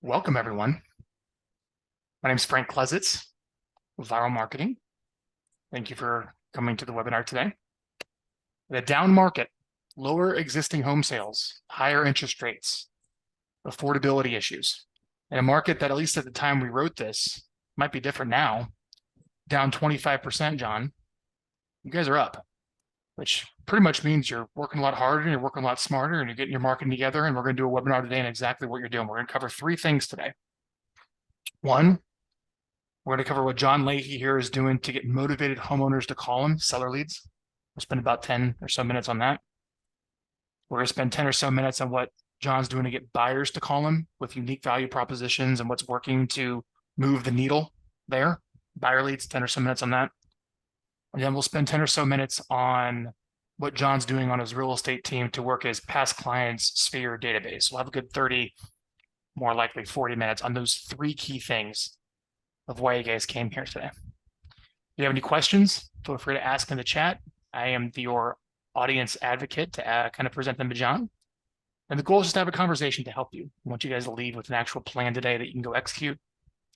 Welcome, everyone. My name is Frank Klesitz with Vyral Marketing. Thank you for coming to the webinar today. The down market, lower existing home sales, higher interest rates, affordability issues, and a market that, at least at the time we wrote this, might be different now, down 25%, John. You guys are up, which pretty much means you're working a lot harder and you're working a lot smarter and you're getting your marketing together. And we're going to do a webinar today on exactly what you're doing. We're going to cover three things today. One, we're going to cover what John Lahey here is doing to get motivated homeowners to call him, seller leads. We'll spend about 10 or so minutes on that. We're going to spend 10 or so minutes on what John's doing to get buyers to call him with unique value propositions and what's working to move the needle there. Buyer leads, 10 or so minutes on that. And then we'll spend 10 or so minutes on what John's doing on his real estate team to work his past clients sphere database. We'll have a good 30, more likely 40 minutes on those three key things of why you guys came here today. If you have any questions, feel free to ask in the chat. I am your audience advocate to kind of present them to John. And the goal is just to have a conversation to help you. I want you guys to leave with an actual plan today that you can go execute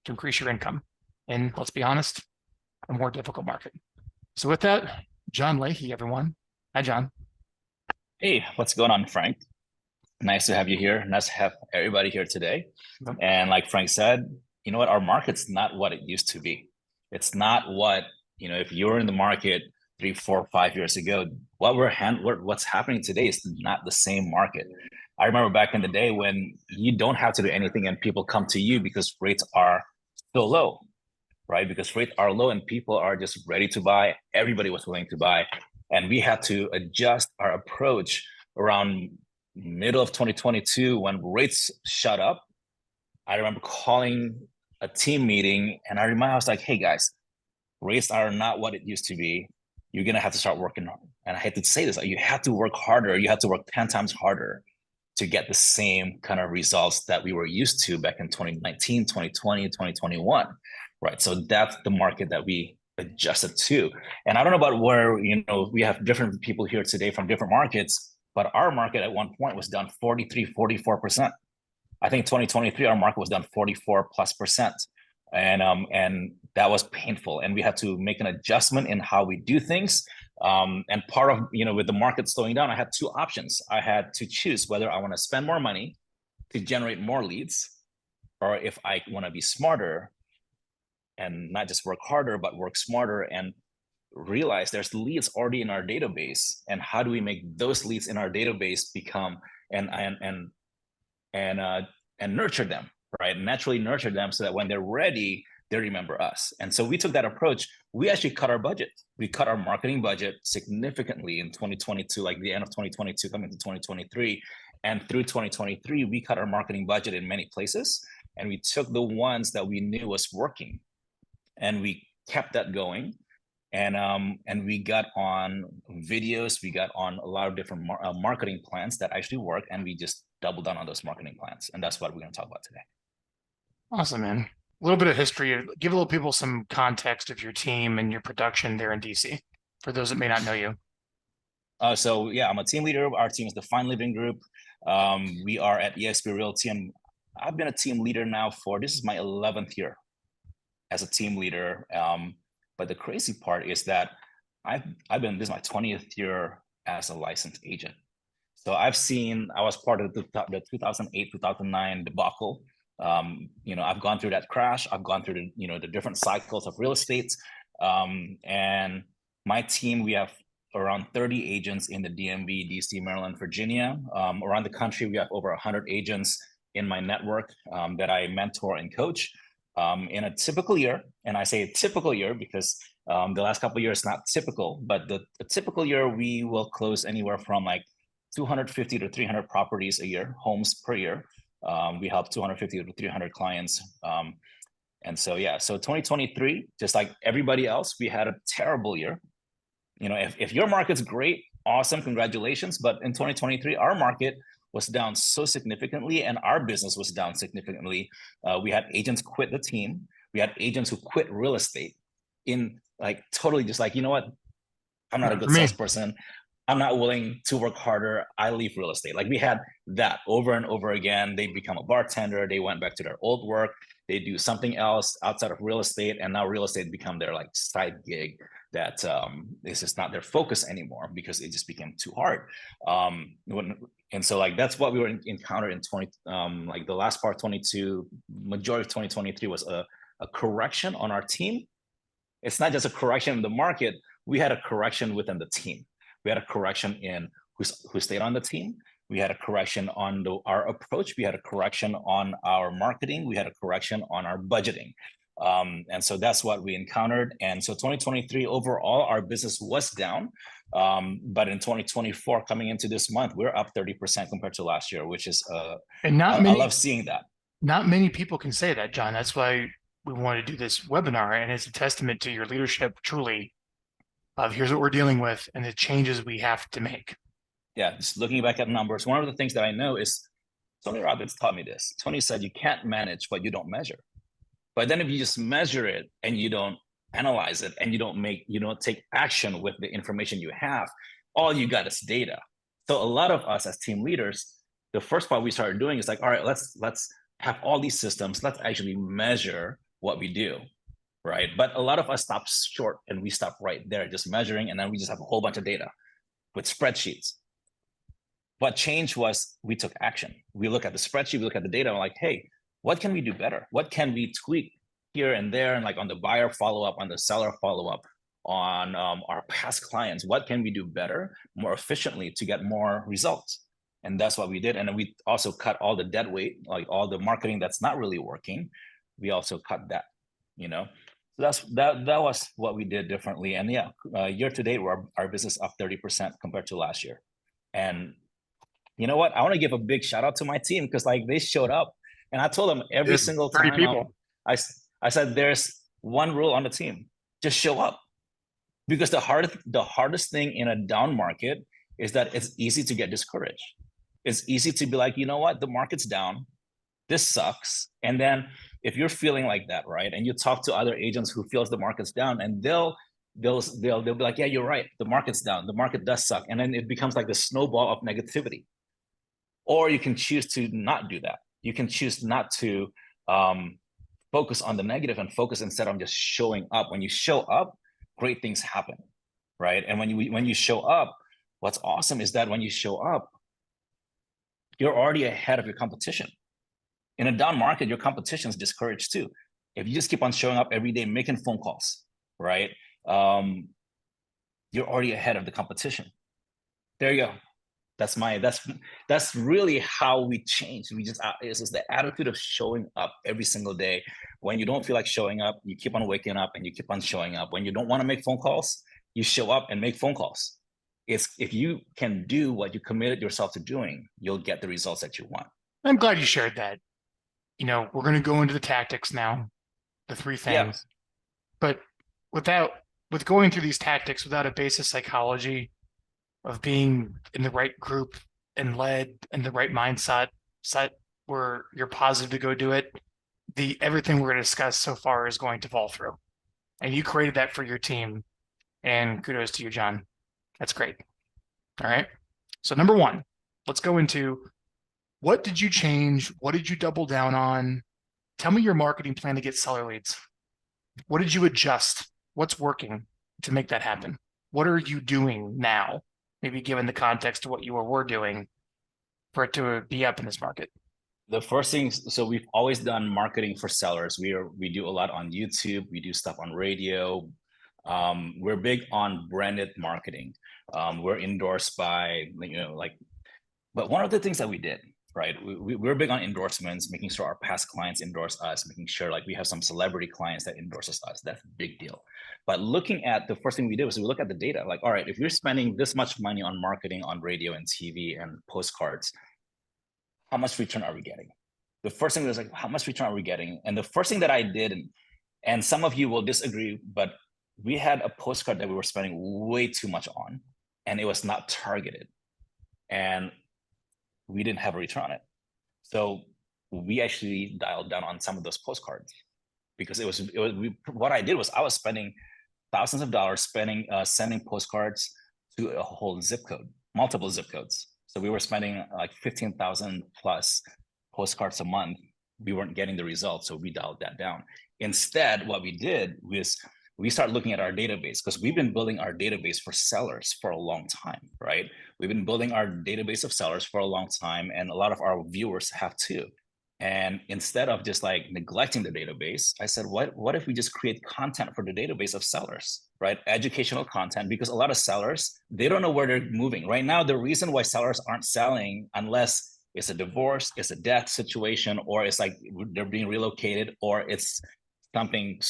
to increase your income. And let's be honest, a more difficult market. So with that, John Lahey, everyone. Hi, John. Hey, what's going on, Frank? Nice to have you here. Nice to have everybody here today. Yep. And like Frank said, you know what? Our market's not what it used to be. It's not what, if you were in the market 3, 4, 5 years ago, what's happening today is not the same market. I remember back in the day when you don't have to do anything and people come to you because rates are still low, right? Because rates are low and people are just ready to buy. Everybody was willing to buy. And we had to adjust our approach around middle of 2022 when rates shot up. I remember calling a team meeting and I was like, hey guys, rates are not what it used to be. You're going to have to start working hard. And I hate to say this, you have to work harder. You have to work 10 times harder to get the same kind of results that we were used to back in 2019, 2020, 2021, right? So that's the market that we adjusted to. And I don't know about where, we have different people here today from different markets, but our market at one point was down 43, 44%. I think 2023, our market was down 44+%. And that was painful. And we had to make an adjustment in how we do things. And part of, with the market slowing down, I had two options. I had to choose whether I want to spend more money to generate more leads, or if I want to be smarter and not just work harder, but work smarter and realize there's leads already in our database. And how do we make those leads in our database become and nurture them, right? Naturally nurture them so that when they're ready, they remember us. And so we took that approach. We actually cut our budget. We cut our marketing budget significantly in 2022, like the end of 2022 coming to 2023. And through 2023, we cut our marketing budget in many places. And we took the ones that we knew was working. And we kept that going. And we got on videos, we got on a lot of different marketing plans that actually work, and we just doubled down on those marketing plans. And that's what we're going to talk about today. Awesome, man. A little bit of history. Give a little people some context of your team and your production there in DC, for those that may not know you. So yeah, I'm a team leader. Our team is the Fine Living Group. We are at eXp Realty, and I've been a team leader now this is my 11th year as a team leader. But the crazy part is that this is my 20th year as a licensed agent. So I was part of the 2008, 2009 debacle. I've gone through that crash. I've gone through the different cycles of real estate. And my team, we have around 30 agents in the DMV, DC, Maryland, Virginia. Around the country, we have over 100 agents in my network that I mentor and coach. In a typical year, and I say a typical year because the last couple of years not typical, but the typical year we will close anywhere from like 250 to 300 properties a year, homes per year. We help 250 to 300 clients. And so, yeah, so 2023, just like everybody else, we had a terrible year. If your market's great, awesome, congratulations. But in 2023, our market was down so significantly and our business was down significantly. We had agents quit the team. We had agents who quit real estate in like totally just like, you know what? I'm not a good salesperson. I'm not willing to work harder. I leave real estate. Like we had that over and over again. They become a bartender. They went back to their old work. They do something else outside of real estate, and now real estate become their like side gig that is just not their focus anymore because it just became too hard. And so like that's what we were encountered in 20 like the last part 22, majority of 2023 was a correction on our team. It's not just a correction in the market. We had a correction within the team. We had a correction in who stayed on the team. We had a correction on our approach. We had a correction on our marketing. We had a correction on our budgeting. And so that's what we encountered. And so 2023 overall, our business was down. But in 2024, coming into this month, we're up 30% compared to last year, which is And not I many, love seeing that. not many people can say that, John. That's why we want to do this webinar, and it's a testament to your leadership, truly, of here's what we're dealing with and the changes we have to make. Yeah, just looking back at numbers, one of the things that I know is Tony Robbins taught me this. Tony said you can't manage what you don't measure. But then if you just measure it and you don't analyze it and you don't take action with the information you have, all you got is data. So a lot of us as team leaders, the first part we started doing is like, all right, let's have all these systems. Let's actually measure what we do, right? But a lot of us stop short and we stop right there, just measuring, and then we just have a whole bunch of data with spreadsheets. What changed was we took action. We look at the spreadsheet, we look at the data, and we're like, hey, what can we do better? What can we tweak here and there? And like on the buyer follow-up, on the seller follow-up, on our past clients, what can we do better, more efficiently to get more results? And that's what we did. And then we also cut all the dead weight, like all the marketing that's not really working. We also cut that, you know? So that was what we did differently. And yeah, year to date, our business up 30% compared to last year. And you know what? I want to give a big shout out to my team because like they showed up. And I told them every single 30 time people. I said, there's one rule on the team, just show up. Because the hardest thing in a down market is that it's easy to get discouraged. It's easy to be like, you know what, the market's down, this sucks. And then if you're feeling like that, right, and you talk to other agents who feels the market's down, and they'll be like, yeah, you're right, the market's down, the market does suck, and then it becomes like the snowball of negativity. Or you can choose to not do that. You can choose not to focus on the negative and focus instead on just showing up. When you show up, great things happen, right? And when you show up, what's awesome is that when you show up, you're already ahead of your competition. In a down market, your competition is discouraged too. If you just keep on showing up every day, making phone calls, right? You're already ahead of the competition. There you go. That's really how we change. It's just the attitude of showing up every single day. When you don't feel like showing up, you keep on waking up and you keep on showing up. When you don't want to make phone calls, you show up and make phone calls. If you can do what you committed yourself to doing, you'll get the results that you want. I'm glad you shared that. You know, we're going to go into the tactics now, the three things. Yeah. But with going through these tactics without a basic psychology of being in the right group and led and the right mindset where you're positive to go do it, everything we're going to discuss so far is going to fall through. And you created that for your team. And kudos to you, John. That's great. All right. So number one, let's go into what did you change? What did you double down on? Tell me your marketing plan to get seller leads. What did you adjust? What's working to make that happen? What are you doing now? Maybe given the context of what you were doing for it to be up in this market. The first thing, so we've always done marketing for sellers. We do a lot on YouTube. We do stuff on radio. We're big on branded marketing. We're endorsed by, but one of the things that we did, right? We're big on endorsements, making sure our past clients endorse us, making sure like we have some celebrity clients that endorses us. That's a big deal. But looking at the first thing we did was we look at the data. Like, all right, if you're spending this much money on marketing, on radio and TV and postcards, how much return are we getting? The first thing was like, how much return are we getting? And the first thing that I did, and some of you will disagree, but we had a postcard that we were spending way too much on, and it was not targeted. And we didn't have a return on it. So we actually dialed down on some of those postcards because what I did was I was spending thousands of dollars sending postcards to a whole zip code, multiple zip codes. So we were spending like 15,000 plus postcards a month. We weren't getting the results, so we dialed that down. Instead, what we did was we started looking at our database, because we've been building our database for sellers for a long time, right? We've been building our database of sellers for a long time, and a lot of our viewers have too. And instead of just like neglecting the database, I said, what if we just create content for the database of sellers, right? Educational content, because a lot of sellers, they don't know where they're moving. Right now, the reason why sellers aren't selling, unless it's a divorce, it's a death situation, or it's like they're being relocated, or it's something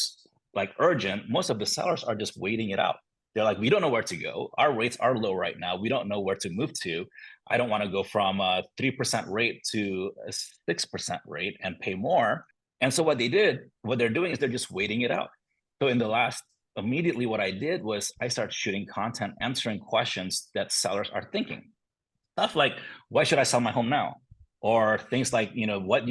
like urgent, most of the sellers are just waiting it out. They're like, we don't know where to go. Our rates are low right now. We don't know where to move to. I don't want to go from a 3% rate to a 6% rate and pay more. And so what they're doing is they're just waiting it out. So immediately what I did was I started shooting content, answering questions that sellers are thinking. Stuff like, why should I sell my home now? Or things like, what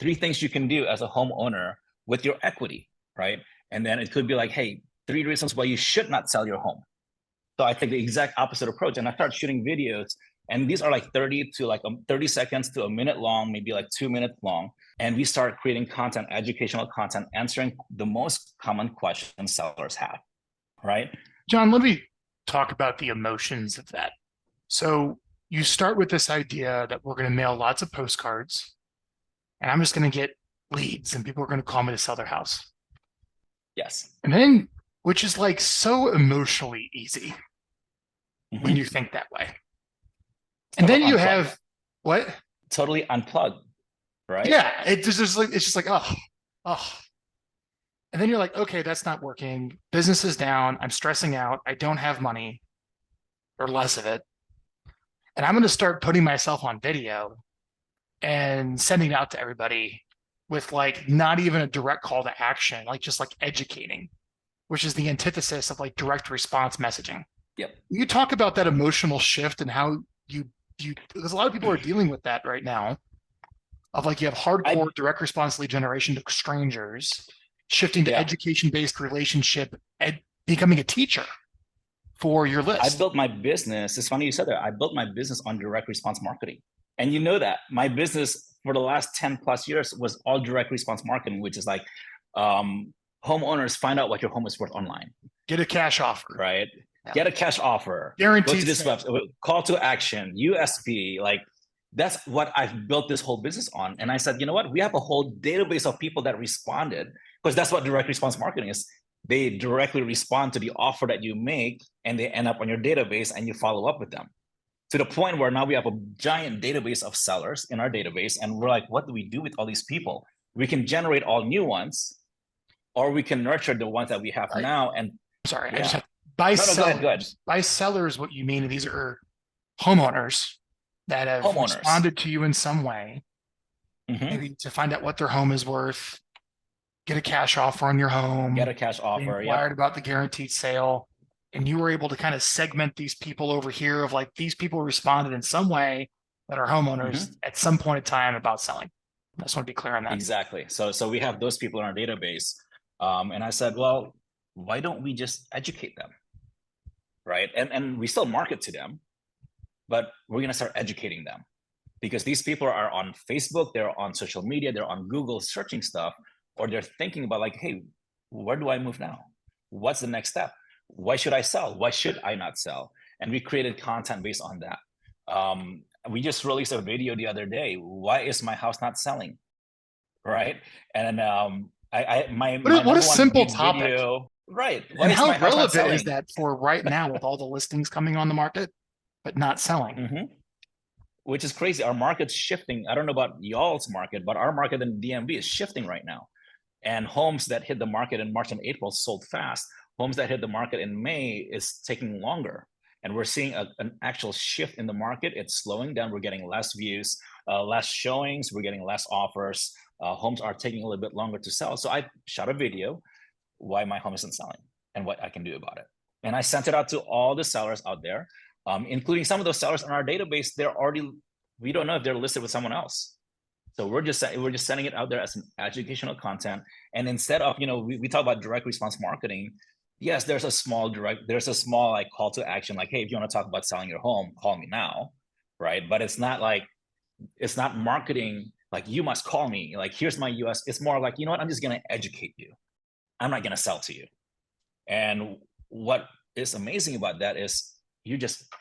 3 things you can do as a homeowner with your equity, right? And then it could be like, hey, 3 reasons why you should not sell your home. So I take the exact opposite approach, and I start shooting videos, and these are like 30 seconds to a minute long, maybe like 2 minutes long. And we start creating content, educational content, answering the most common questions sellers have, right? John, let me talk about the emotions of that. So you start with this idea that we're going to mail lots of postcards, and I'm just going to get leads, and people are going to call me to sell their house. Yes. And then, which is like so emotionally easy when you think that way. And then you have what? Totally unplugged, right? Yeah, it's just like, oh. And then you're like, okay, that's not working. Business is down. I'm stressing out. I don't have money or less of it. And I'm going to start putting myself on video and sending it out to everybody with like not even a direct call to action, like just like educating, which is the antithesis of like direct response messaging. Yep. You talk about that emotional shift and how you because a lot of people are dealing with that right now, of like you have hardcore direct response lead generation to strangers, shifting to education-based relationship, becoming a teacher for your list. I built my business. It's funny you said that. I built my business on direct response marketing. And you know that my business for the last 10 plus years was all direct response marketing, which is like homeowners find out what your home is worth online. Get a cash offer. Right. Yeah. Get a cash offer. Guaranteed. Go to this website, call to action, USP. Like that's what I've built this whole business on. And I said, you know what? We have a whole database of people that responded, because that's what direct response marketing is. They directly respond to the offer that you make, and they end up on your database, and you follow up with them. To the point where now we have a giant database of sellers in our database, and we're like, what do we do with all these people? We can generate all new ones, or we can nurture the ones that we have now. And I just have sellers. Go ahead. By sellers, what you mean, these are homeowners that have responded to you in some way, maybe to find out what their home is worth, get a cash offer on your home, inquired about the guaranteed sale. And you were able to kind of segment these people over here of like, these people responded in some way that are homeowners at some point in time about selling. I just want to be clear on that. Exactly. So we have those people in our database. And I said, well, why don't we just educate them? Right. And we still market to them, but we're going to start educating them, because these people are on Facebook, they're on social media, they're on Google searching stuff, or they're thinking about like, hey, where do I move now? What's the next step? Why should I sell? Why should I not sell? And we created content based on that. We just released a video the other day. Why is my house not selling? Right. And what a simple topic. Video, right. And how relevant is that for right now with all the listings coming on the market, but not selling? Which is crazy. Our market's shifting. I don't know about y'all's market, but our market in DMV is shifting right now. And homes that hit the market in March and April sold fast. Homes that hit the market in May is taking longer. And we're seeing an actual shift in the market. It's slowing down. We're getting less views, less showings. We're getting less offers. Homes are taking a little bit longer to sell. So I shot a video why my home isn't selling and what I can do about it. And I sent it out to all the sellers out there, including some of those sellers in our database. We don't know if they're listed with someone else. So we're just sending it out there as an educational content. And instead of, we talk about direct response marketing, yes, there's a small like call to action, like, hey, if you want to talk about selling your home, call me now, right? But it's not like, it's not marketing like you must call me, like here's my US. It's more like, you know what, I'm just going to educate you. I'm not going to sell to you. And what is amazing about that is you just,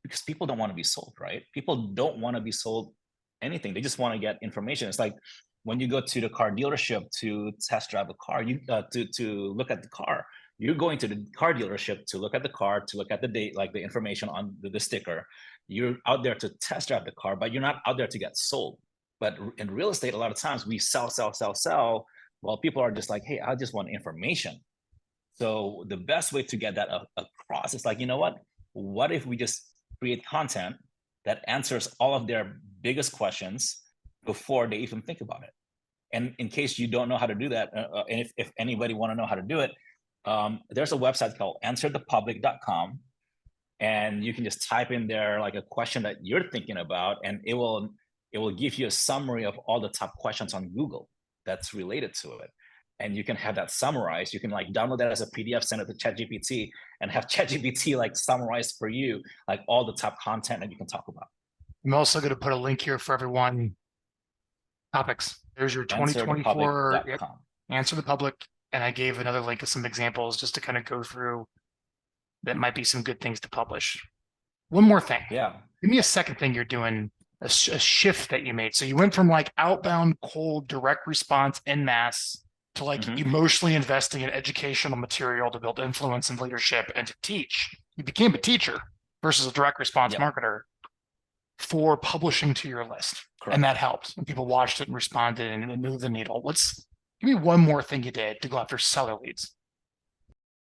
because people don't want to be sold, right? People don't want to be sold anything. They just want to get information. It's like when you go to the car dealership to test drive a car, you to look at the car. You're going to the car dealership to look at the car, to look at the date, like the information on the sticker. You're out there to test drive the car, but you're not out there to get sold. But in real estate, a lot of times we sell, sell, sell, sell. Well, people are just like, hey, I just want information. So the best way to get that across is like, you know what if we just create content that answers all of their biggest questions before they even think about it? And in case you don't know how to do that, and if anybody want to know how to do it, there's a website called answerthepublic.com, and you can just type in there like a question that you're thinking about, and it will give you a summary of all the top questions on Google that's related to it. And you can have that summarized. You can like download that as a PDF, send it to ChatGPT, and have ChatGPT like summarize for you like all the top content that you can talk about. I'm also going to put a link here for everyone. Topics. There's your 2024 Answerthepublic.com. Answer the Public. And I gave another link of some examples just to kind of go through that might be some good things to publish. One more thing. Yeah. Give me a second thing you're doing, a shift that you made. So you went from like outbound, cold, direct response en masse to like emotionally investing in educational material to build influence and leadership and to teach. You became a teacher versus a direct response marketer for publishing to your list. Correct. And that helped. And people watched it and responded and it moved the needle. Give me one more thing you did to go after seller leads.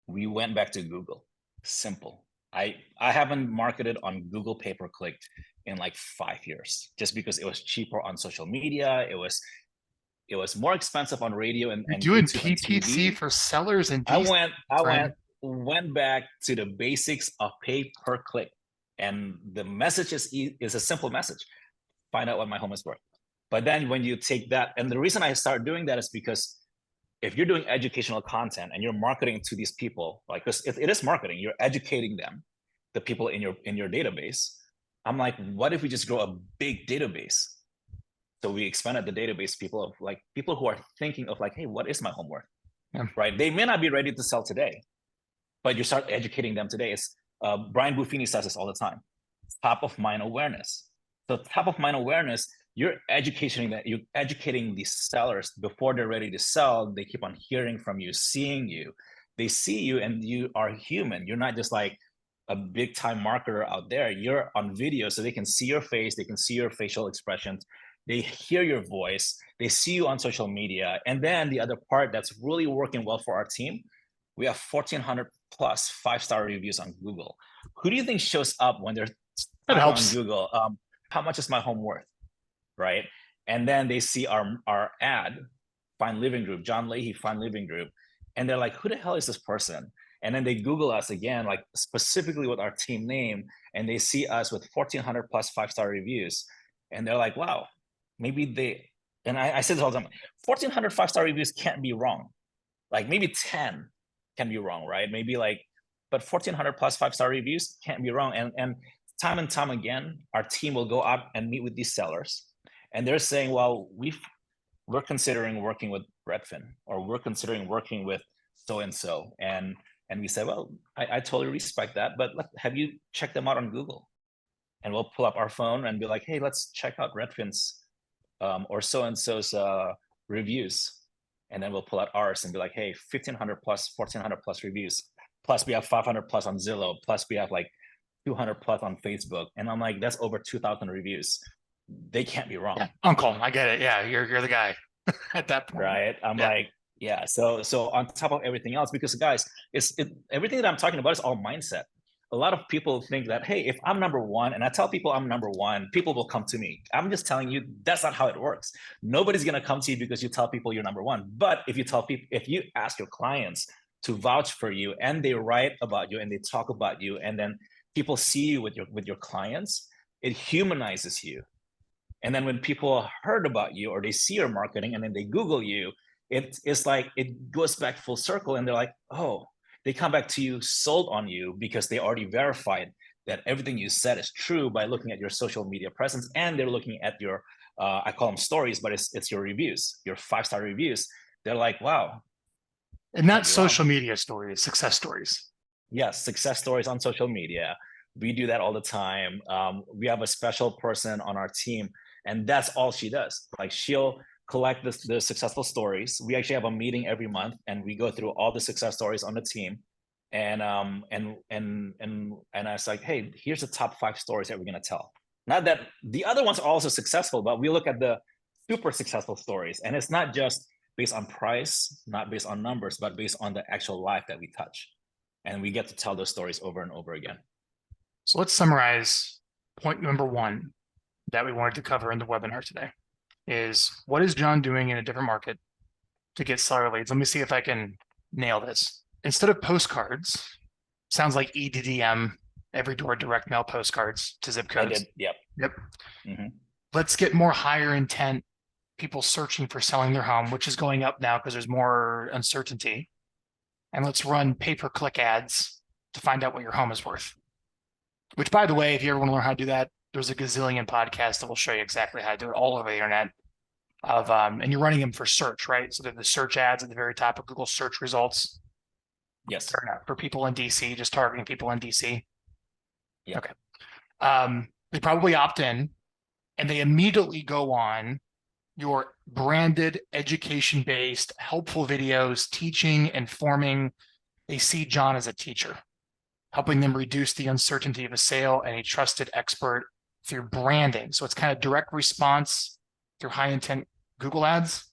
We went back to Google. Simple. I haven't marketed on Google pay-per-click in like 5 years, just because it was cheaper on social media. It was more expensive on radio and doing YouTube PPC for sellers and I went back to the basics of pay-per-click. And the message is a simple message: find out what my home is worth. But then when you take that, and the reason I started doing that is because if you're doing educational content and you're marketing to these people, like this, it is marketing. You're educating them, the people in your database. I'm like, what if we just grow a big database? So we expanded the database, people who are thinking of like, hey, what is my home worth? Yeah. Right? They may not be ready to sell today, but you start educating them today. It's Brian Buffini says this all the time: top of mind awareness. So top of mind awareness, you're educating these sellers before they're ready to sell. They keep on hearing from you, seeing you. They see you and you are human. You're not just like a big time marketer out there. You're on video, so they can see your face, they can see your facial expressions, they hear your voice, they see you on social media. And then the other part that's really working well for our team, we have 1,400 plus 5-star reviews on Google. Who do you think shows up when they're on Google? How much is my home worth? Right? And then they see our ad, Find Living Group, John Lahey, Find Living Group. And they're like, who the hell is this person? And then they Google us again, like specifically with our team name, and they see us with 1,400 plus 5-star reviews. And they're like, wow, maybe and I say this all the time, 1,400 5-star reviews can't be wrong. Like maybe 10 can be wrong, right? Maybe like, but 1,400 plus 5-star reviews can't be wrong. And time again, our team will go out and meet with these sellers. And they're saying, well, we're considering working with Redfin, or we're considering working with so-and-so. And we say, well, I totally respect that, but have you checked them out on Google? And we'll pull up our phone and be like, hey, let's check out Redfin's or so-and-so's reviews. And then we'll pull out ours and be like, hey, 1,500 plus, 1,400 plus reviews. Plus we have 500 plus on Zillow. Plus we have like 200 plus on Facebook. And I'm like, that's over 2,000 reviews. They can't be wrong. Yeah, uncle, I get it. Yeah, you're the guy at that point. Right. I'm like, yeah. So on top of everything else, because guys, everything that I'm talking about is all mindset. A lot of people think that, hey, if I'm number one and I tell people I'm number one, people will come to me. I'm just telling you, that's not how it works. Nobody's going to come to you because you tell people you're number one. But if you ask your clients to vouch for you and they write about you and they talk about you, and then people see you with your clients, it humanizes you. And then when people heard about you or they see your marketing and then they Google you, it's like it goes back full circle and they're like, oh, they come back to you sold on you because they already verified that everything you said is true by looking at your social media presence, and they're looking at your I call them stories, but it's your reviews, your 5-star reviews. They're like, wow. And not social media stories, success stories. Yes, success stories on social media. We do that all the time. We have a special person on our team, and that's all she does. Like, she'll collect the successful stories. We actually have a meeting every month, and we go through all the success stories on the team. And I was like, hey, here's the top 5 stories that we're gonna tell. Not that the other ones are also successful, but we look at the super successful stories, and it's not just based on price, not based on numbers, but based on the actual life that we touch. And we get to tell those stories over and over again. So let's summarize point number 1 that we wanted to cover in the webinar today is, what is John doing in a different market to get seller leads? Let me see if I can nail this. Instead of postcards, sounds like EDDM, every door direct mail postcards to zip codes. Yep. Mm-hmm. Let's get more higher intent people searching for selling their home, which is going up now because there's more uncertainty. And let's run pay-per-click ads to find out what your home is worth. Which, by the way, if you ever want to learn how to do that, there's a gazillion podcasts that will show you exactly how to do it all over the internet. And you're running them for search, right? So they're the search ads at the very top of Google search results. Yes. For people in DC, just targeting people in DC. Yeah. Okay. They probably opt in, and they immediately go on your branded, education-based, helpful videos, teaching, informing. They see John as a teacher, helping them reduce the uncertainty of a sale and a trusted expert through branding. So it's kind of direct response through high intent Google ads.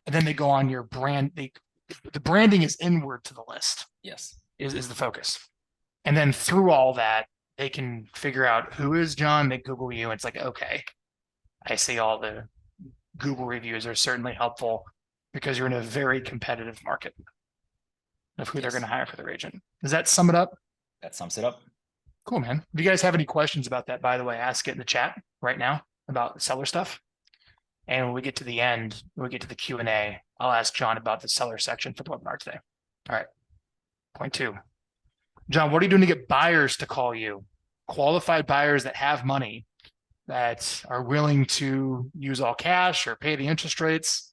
And then they go on your brand. The branding is inward to the list. Yes. Is the focus. And then through all that, they can figure out who is John, they Google you. And it's like, okay, I see all the Google reviews are certainly helpful because you're in a very competitive market of who they're going to hire for their agent. Does that sum it up? That sums it up. Cool, man. If you guys have any questions about that, by the way, ask it in the chat right now about seller stuff. And when we get to the end, when we get to the Q&A, I'll ask John about the seller section for the webinar today. All right. Point 2. John, what are you doing to get buyers to call you? Qualified buyers that have money, that are willing to use all cash or pay the interest rates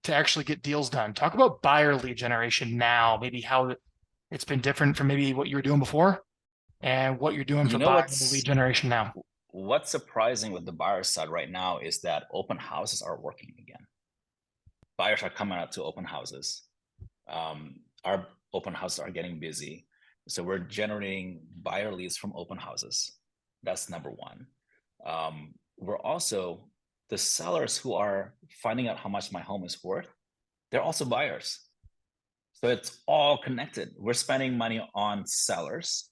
to actually get deals done. Talk about buyer lead generation now, maybe how it's been different from maybe what you were doing before and what you're doing for buyer lead generation now. What's surprising with the buyer side right now is that open houses are working again. Buyers are coming out to open houses. Our open houses are getting busy. So we're generating buyer leads from open houses. That's number 1. We're also, the sellers who are finding out how much my home is worth, they're also buyers. So it's all connected. We're spending money on sellers,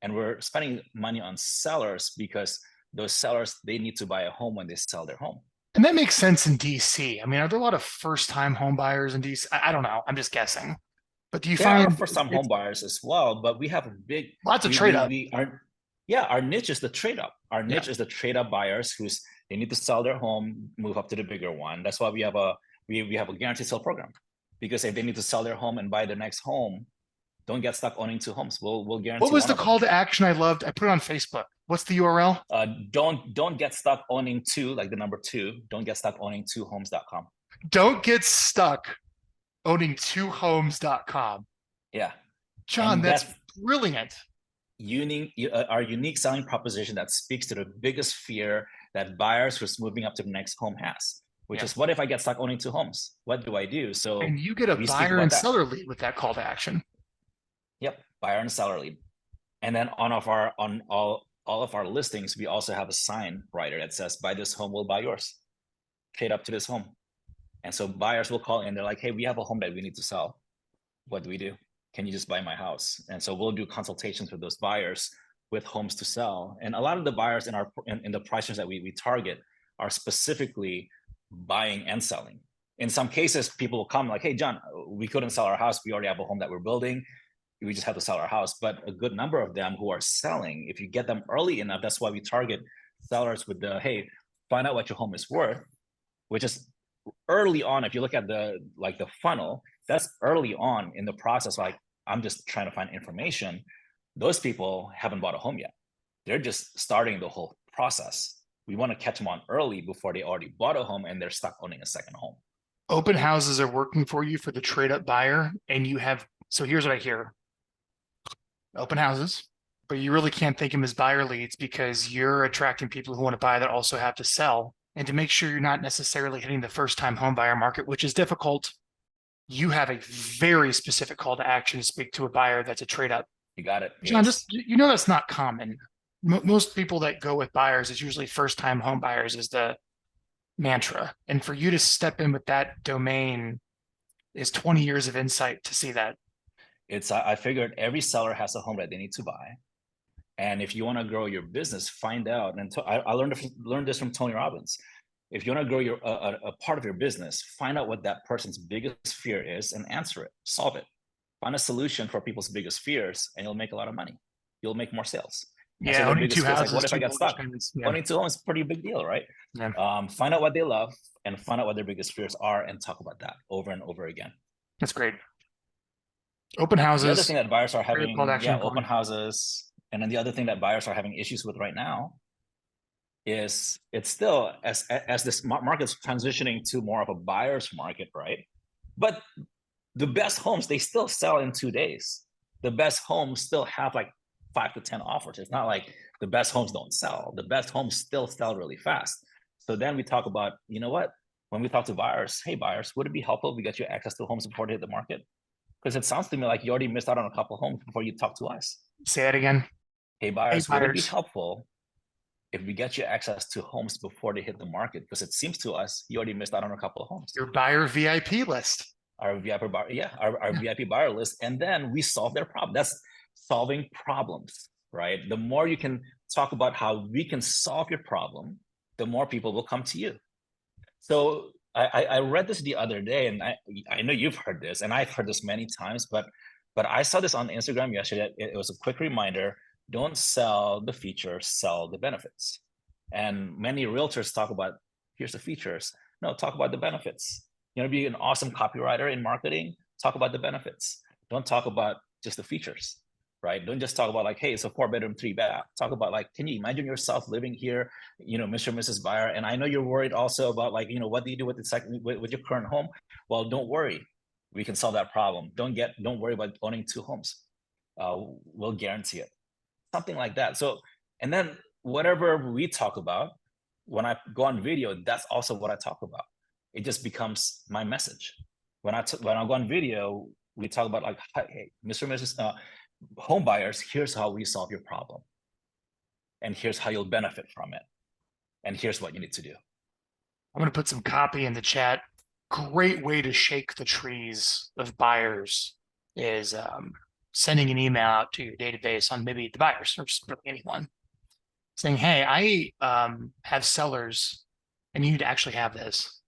and we're spending money on sellers because those sellers, they need to buy a home when they sell their home. And that makes sense in DC. I mean, are there a lot of first-time home buyers in DC? I don't know. I'm just guessing. But do you find for some home buyers as well? But we have a big lots of trade up. Our niche is the trade up. Our niche is the trade up buyers they need to sell their home, move up to the bigger one. That's why we have a guaranteed sale program, because if they need to sell their home and buy the next home, don't get stuck owning 2 homes. We'll guarantee. What was the call to action I loved? I put it on Facebook. What's the URL? Don't get stuck owning 2, like the number 2. Don't get stuck owning 2homes.com. Don't get stuck owning 2homes.com. Yeah, John, that's brilliant. Our unique selling proposition that speaks to the biggest fear that buyers who's moving up to the next home has, which is, what if I get stuck owning 2 homes? What do I do? So, and you get a buyer and seller lead with that call to action. Yep, buyer and seller lead. And then on all of our listings, we also have a sign writer that says, buy this home, we'll buy yours. Trade up to this home. And so buyers will call in, they're like, hey, we have a home that we need to sell. What do we do? Can you just buy my house? And so we'll do consultations with those buyers with homes to sell. And a lot of the buyers in the price range that we target are specifically buying and selling. In some cases, people will come like, hey, John, we couldn't sell our house. We already have a home that we're building. We just have to sell our house. But a good number of them who are selling, if you get them early enough, that's why we target sellers with the, hey, find out what your home is worth, which is early on. If you look at the funnel, that's early on in the process. Like, I'm just trying to find information. Those people haven't bought a home yet. They're just starting the whole process. We want to catch them on early before they already bought a home and they're stuck owning a second home. Open houses are working for you for the trade up buyer. And you have, so here's what I hear. Open houses, but you really can't think of them as buyer leads because you're attracting people who want to buy that also have to sell. And to make sure you're not necessarily hitting the first time home buyer market, which is difficult, you have a very specific call to action to speak to a buyer that's a trade up. You got it. John, Yes. just, that's not common. Most people that go with buyers, it's usually first time home buyers is the mantra. And for you to step in with that domain is 20 years of insight to see that. I figured every seller has a home that they need to buy. And if you want to grow your business, find out. And I learned this from Tony Robbins. If you want to grow a part of your business, find out what that person's biggest fear is and answer it, solve it. Find a solution for people's biggest fears, and you'll make a lot of money. You'll make more sales. Yeah, so owning two houses. Like, what if I got stuck? Yeah. Owning two homes is a pretty big deal, right? Yeah. Find out what they love and find out what their biggest fears are and talk about that over and over again. That's great. Open houses. The other thing that buyers are having, open houses. And then the other thing that buyers are having issues with right now is it's still, as this market's transitioning to more of a buyer's market, right? But the best homes, they still sell in 2 days. The best homes still have like 5 to 10 offers. It's not like the best homes don't sell. The best homes still sell really fast. So then we talk about, you know what? When we talk to buyers, hey buyers, would it be helpful if we get you access to homes before they hit the market? Because it sounds to me like you already missed out on a couple of homes before you talk to us. Say that again. Hey buyers, would it be helpful if we get you access to homes before they hit the market? Because it seems to us you already missed out on a couple of homes. Your buyer VIP list. Our VIP buyer, our VIP buyer list, and then we solve their problem. That's solving problems, right? The more you can talk about how we can solve your problem, the more people will come to you. So I read this the other day, and I know you've heard this, and I've heard this many times, but I saw this on Instagram yesterday. It was a quick reminder: don't sell the features, sell the benefits. And many realtors talk about, here's the features. No, talk about the benefits. You know, be an awesome copywriter in marketing, talk about the benefits. Don't talk about just the features, right? Don't just talk about like, hey, it's a 4-bedroom, 3-bath. Talk about like, can you imagine yourself living here, you know, Mr. and Mrs. Buyer? And I know you're worried also about like, you know, what do you do with with your current home? Well, don't worry. We can solve that problem. Don't worry about owning 2 homes. We'll guarantee it. Something like that. So, and then whatever we talk about, when I go on video, that's also what I talk about. It just becomes my message. When I go on video, we talk about like, hey, Mr. and Mrs. Home buyers, here's how we solve your problem. And here's how you'll benefit from it. And here's what you need to do. I'm going to put some copy in the chat. Great way to shake the trees of buyers is sending an email out to your database on maybe the buyers or just really anyone saying, hey, I have sellers and you need to actually have this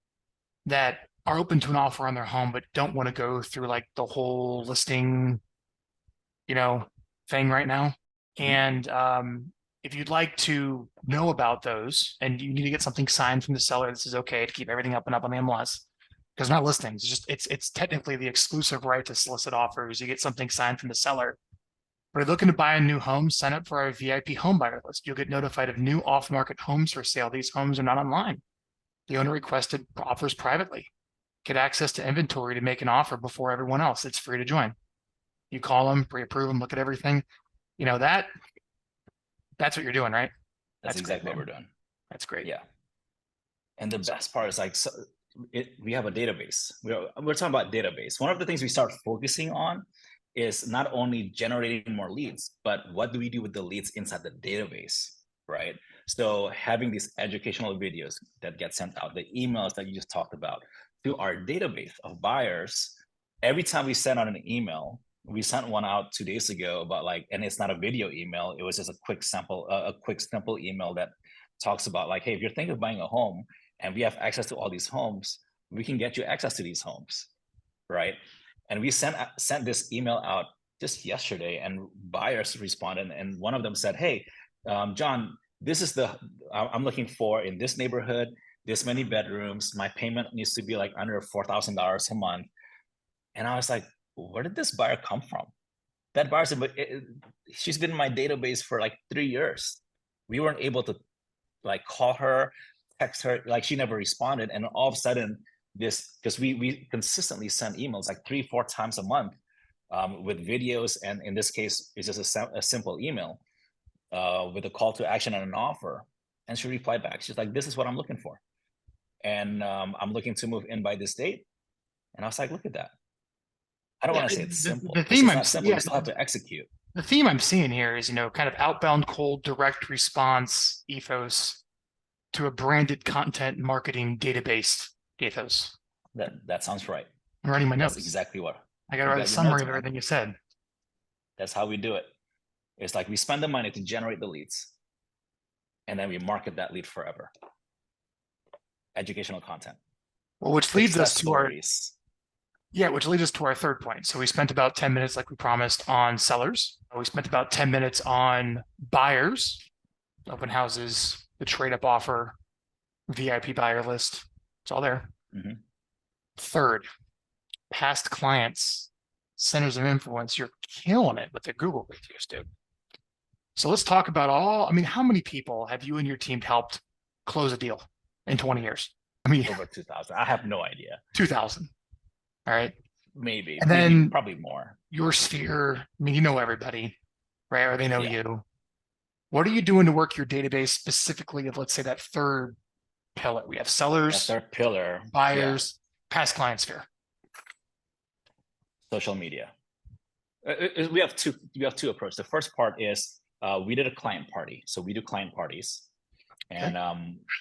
that are open to an offer on their home, but don't want to go through like the whole listing, you know, thing right now. And if you'd like to know about those and you need to get something signed from the seller, this is okay to keep everything up and up on the MLS. Because not listings, it's technically the exclusive right to solicit offers. You get something signed from the seller. But if you're looking to buy a new home, sign up for our VIP home buyer list. You'll get notified of new off-market homes for sale. These homes are not online. The owner requested offers privately. Get access to inventory to make an offer before everyone else. It's free to join. You call them, pre-approve them, look at everything. You know, that's what you're doing, right? That's exactly what we're doing. That's great. Yeah. And the best part is like, we have a database. We're talking about database. One of the things we start focusing on is not only generating more leads, but what do we do with the leads inside the database, right? So having these educational videos that get sent out, the emails that you just talked about to our database of buyers. Every time we send out an email, we sent one out 2 days ago about like, and it's not a video email. It was just a quick sample, a quick simple email that talks about like, hey, if you're thinking of buying a home and we have access to all these homes, we can get you access to these homes, right? And we sent this email out just yesterday, and buyers responded, and one of them said, hey, John, this is I'm looking for in this neighborhood, this many bedrooms, my payment needs to be like under $4,000 a month. And I was like, where did this buyer come from? that buyer's, but she's been in my database for like 3 years. We weren't able to like call her, text her, like she never responded. And all of a sudden this, because we consistently send emails like 3-4 times a month with videos. And in this case, it's just a simple email with a call to action and an offer. And she replied back. She's like, this is what I'm looking for. And I'm looking to move in by this date. And I was like, look at that. I don't Yeah, want to say it's simple the because theme it's I'm not simple. yeah, You still have to execute. the theme I'm seeing here is, kind of outbound cold direct response ethos to a branded content marketing database ethos. That sounds right. I'm writing my That's notes. exactly what. I got to You write a got your summary notes, of man. everything you said. That's how we do it. It's like we spend the money to generate the leads, and then we market that lead forever. Educational content. Well, which leads us Success to our stories. which leads us to our third point. So we spent about 10 minutes, like we promised, on sellers. We spent about 10 minutes on buyers, open houses, the trade up offer, VIP buyer list. It's all there. Mhm. Third, past clients, centers of influence. You're killing it with the Google reviews, dude. So let's talk about how many people have you and your team helped close a deal in 20 years? I mean, Over 2,000. I have no idea. 2,000. All right. Maybe. And maybe, then probably more. your sphere, you know everybody, right? Or they know Yeah. you. What are you doing to work your database specifically of, let's say, that third pillar? We have That sellers, third pillar. buyers, past client sphere. Social media. We have two approaches. The first part is we did a client party. So we do client parties. And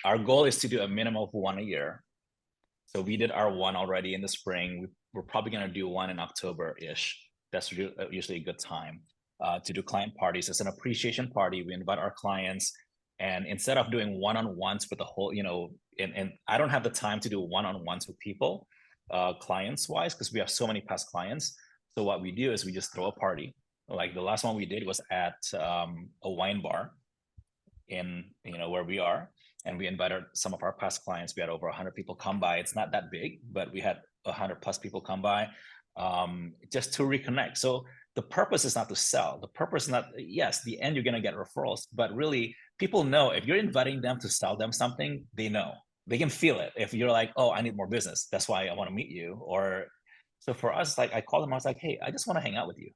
our goal is to do a minimum of one a year. So we did our one already in the spring. We're probably going to do one in October-ish. That's usually a good time to do client parties. It's an appreciation party. We invite our clients. And instead of doing one-on-ones with the whole, and I don't have the time to do one-on-ones with people, clients-wise, because we have so many past clients. So what we do is we just throw a party. Like the last one we did was at a wine bar in where we are, and we invited some of our past clients. We had over 100 people come by. It's not that big, but we had 100 plus people come by just to reconnect. So the purpose is not to sell. The purpose is not, yes, the end you're going to get referrals, but really people know if you're inviting them to sell them something, they know, they can feel it. If you're like, oh, I need more business, that's why I want to meet you. Or so for us, like I called them, I was like, hey, I just want to hang out with you.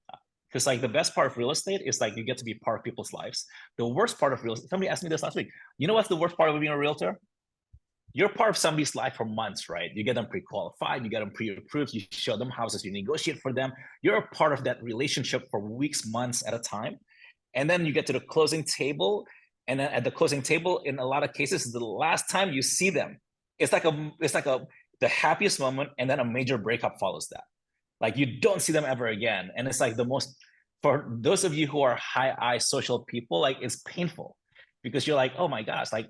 Because like the best part of real estate is like you get to be part of people's lives. The worst part of real estate, somebody asked me this last week, you know what's the worst part of being a realtor? You're part of somebody's life for months, right? You get them pre-qualified, you get them pre-approved, you show them houses, you negotiate for them. You're a part of that relationship for weeks, months at a time. And then you get to the closing table. And then at the closing table, in a lot of cases, the last time you see them, it's like the happiest moment, and then a major breakup follows that. Like you don't see them ever again. And it's like the most, for those of you who are high I social people, like it's painful because you're like, oh my gosh, like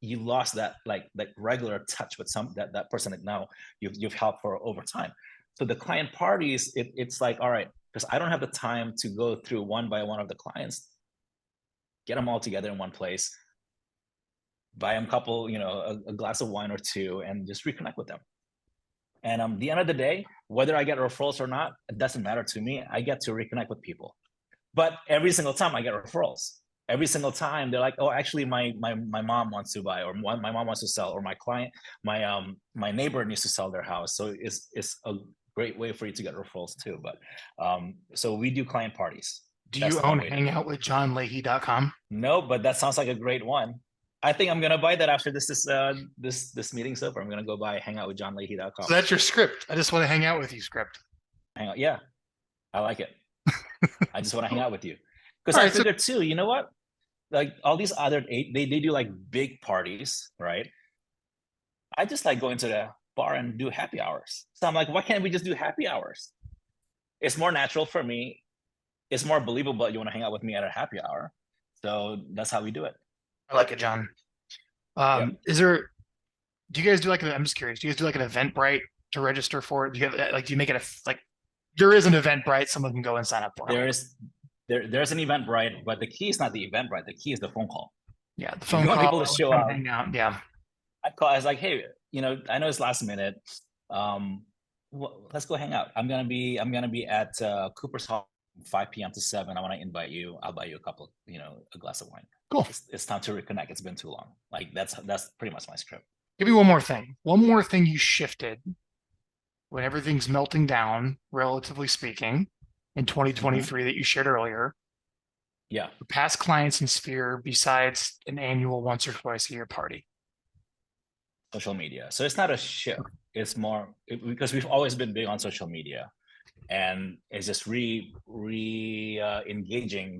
you lost that like regular touch with that person that now you've helped for over time. So the client parties, it's like, all right, because I don't have the time to go through one by one of the clients, get them all together in one place, buy them a couple, a glass of wine or two, and just reconnect with them. And the end of the day, whether I get referrals or not, it doesn't matter to me. I get to reconnect with people. But every single time I get referrals, every single time they're like, oh, actually my mom wants to buy, or my mom wants to sell, or my client, my neighbor needs to sell their house. So it's a great way for you to get referrals too. But so we do client parties. Do you own hangoutwithjohnlahey.com? No, but that sounds like a great one. I think I'm gonna buy that after this meeting's over. I'm gonna go buy hangoutwithjohnlahey.com. So that's your script. I just want to hang out with you script. Hang out. Yeah, I like it. I just want to hang out with you. Because I figured too, you know what? Like all these other they do like big parties, right? I just like going to the bar and do happy hours. So I'm like, why can't we just do happy hours? It's more natural for me. It's more believable. You want to hang out with me at a happy hour. So that's how we do it. I like it, John. Do you guys do like I'm just curious, do you guys do like an Eventbrite to register for it? Do you have like, do you make it there is an Eventbrite someone can go and sign up for? There's an Eventbrite, but the key is not the Eventbrite. The key is the phone call. Yeah, the phone call. People to show up. Hang out. Yeah. I was like, hey, I know it's last minute. Let's go hang out. I'm gonna be at Cooper's Hall 5 p.m. to 7, I want to invite you. I'll buy you a couple, a glass of wine. Cool. It's time to reconnect. It's been too long. Like that's pretty much my script. Give me one more thing. One more thing you shifted when everything's melting down, relatively speaking, in 2023 that you shared earlier. Yeah. Past clients in Sphere besides an annual once or twice a year party. Social media. So it's not a shift. It's more because we've always been big on social media, and it's just engaging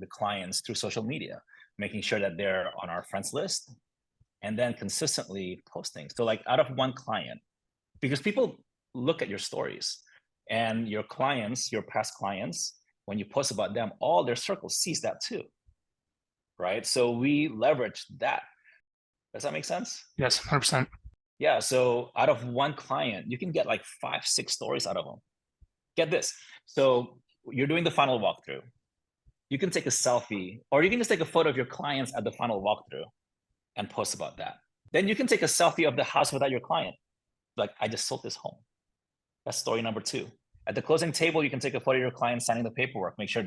the clients through social media, making sure that they're on our friends list, and then consistently posting. So like out of one client, because people look at your stories and your clients, your past clients, when you post about them, all their circle sees that too, right? So we leverage that. Does that make sense? Yes, 100%. Yeah, so out of one client, you can get like 5, 6 stories out of them. Get this. So you're doing the final walkthrough. You can take a selfie, or you can just take a photo of your clients at the final walkthrough and post about that. Then you can take a selfie of the house without your client. Like, I just sold this home. That's story number 2. At the closing table, you can take a photo of your client signing the paperwork. Make sure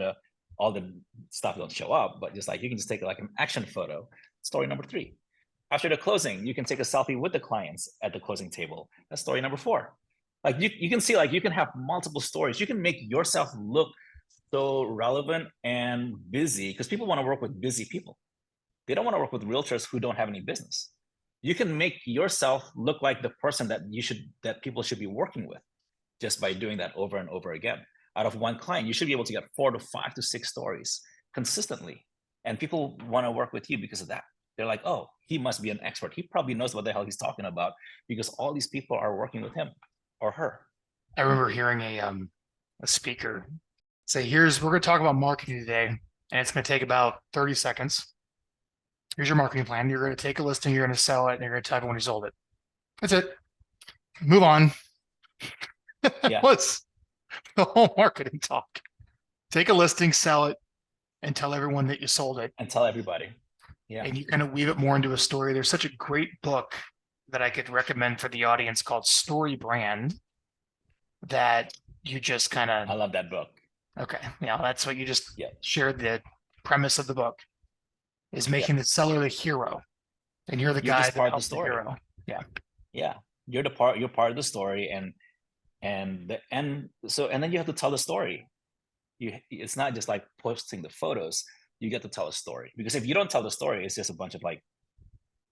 all the stuff don't show up, but just like you can just take like an action photo. Story number 3. After the closing, you can take a selfie with the clients at the closing table. That's story number 4. Like you can see, like you can have multiple stories. You can make yourself look so relevant and busy because people want to work with busy people. They don't want to work with realtors who don't have any business. You can make yourself look like the person that people should be working with just by doing that over and over again. Out of one client, you should be able to get 4 to 5 to 6 stories consistently. And people want to work with you because of that. They're like, oh, he must be an expert. He probably knows what the hell he's talking about because all these people are working with him or her. I remember hearing a speaker say, we're going to talk about marketing today, and it's going to take about 30 seconds. Here's your marketing plan. You're going to take a listing, you're going to sell it, and you're going to tell everyone you sold it. That's it. Move on. Yeah. What's the whole marketing talk? Take a listing, sell it, and tell everyone that you sold it. And tell everybody. Yeah. And you kind of weave it more into a story. There's such a great book that I could recommend for the audience called Story Brand that you just kind of. I love that book. Okay. Yeah, that's what you just shared. The premise of the book is making the seller the hero, and you're the guy that helps the hero. Yeah. Yeah. You're part of the story, and then you have to tell the story. It's not just like posting the photos. You get to tell a story, because if you don't tell the story, it's just a bunch of like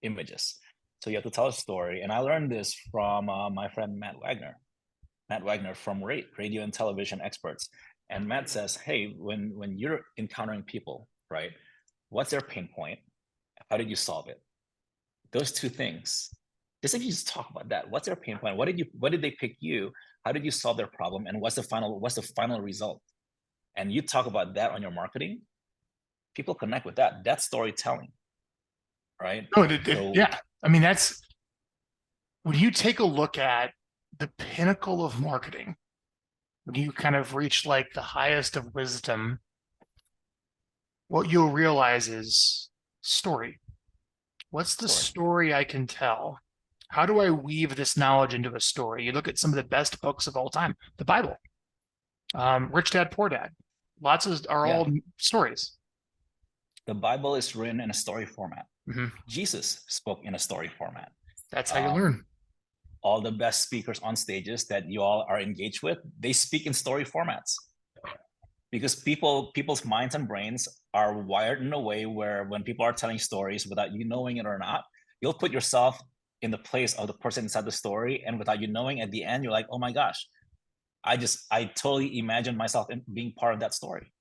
images. So you have to tell a story. And I learned this from my friend Matt Wagner from Radio and Television Experts. And Matt says, hey, when you're encountering people, right, what's their pain point? How did you solve it? Those 2 things. Just if you just talk about that, what's their pain point? What did they pick you? How did you solve their problem? And what's the final result? And you talk about that on your marketing, people connect with that. That's storytelling, right? Yeah. I mean, that's when you take a look at the pinnacle of marketing, when you kind of reach like the highest of wisdom, what you'll realize is story. What's the story I can tell? How do I weave this knowledge into a story? You look at some of the best books of all time, the Bible, Rich Dad, Poor Dad. All stories. The Bible is written in a story format. Mm-hmm. Jesus spoke in a story format. That's how you learn. All the best speakers on stages that you all are engaged with, they speak in story formats. Because people's minds and brains are wired in a way where when people are telling stories without you knowing it or not, you'll put yourself in the place of the person inside the story, and without you knowing, at the end, you're like, oh my gosh, I totally imagine myself in being part of that story.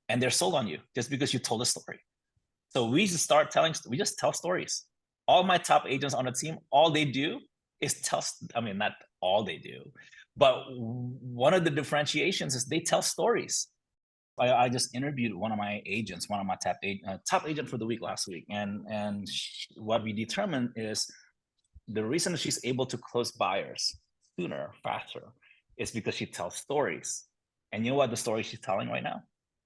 And they're sold on you just because you told a story. So we just tell stories. All my top agents on the team, all they do is not all they do, but one of the differentiations is they tell stories. I just interviewed one of my agents, one of my top agent for the week last week. And what we determined is the reason she's able to close buyers sooner, faster, is because she tells stories. And you know what the story she's telling right now?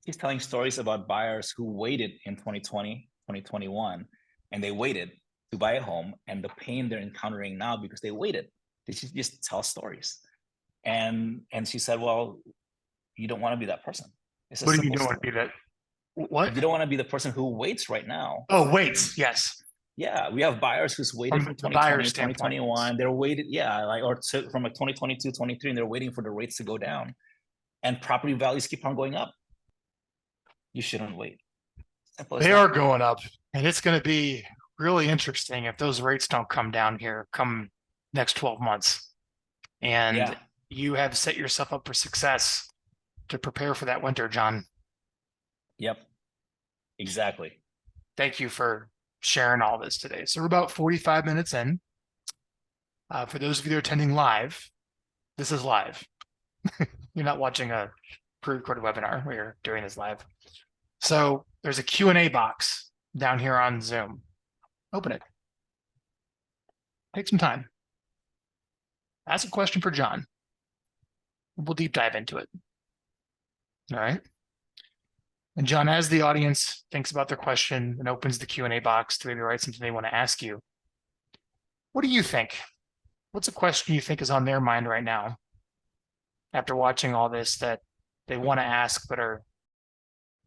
She's telling stories about buyers who waited in 2020, 2021, and they waited to buy a home, and the pain they're encountering now because they waited. She just tell stories. And she said, well, you don't want to be that person. It's a What do you simple don't want step. to be that? What? You don't want to be the person who waits right now. Oh, wait. Yes. Yeah, we have buyers who's waited From from the buyer 2020, standpoint. 2021. They're waited, yeah, like from like 2022, 23, and they're waiting for the rates to go down. And property values keep on going up. You shouldn't wait. Simple as They that. are going up, and it's going to be really interesting if those rates don't come down here come next 12 months. And Yeah. you have set yourself up for success to prepare for that winter, John. Yep. Exactly. Thank you for sharing all this today. So we're about 45 minutes in. For those of you that are attending live, this is live. You're not watching a pre-recorded webinar. We're doing this live. So there's a Q&A box down here on Zoom. Open it. Take some time. Ask a question for John. We'll deep dive into it. All right. And John, as the audience thinks about their question and opens the Q&A box to maybe write something they want to ask you, what do you think? What's a question you think is on their mind right now after watching all this that they want to ask but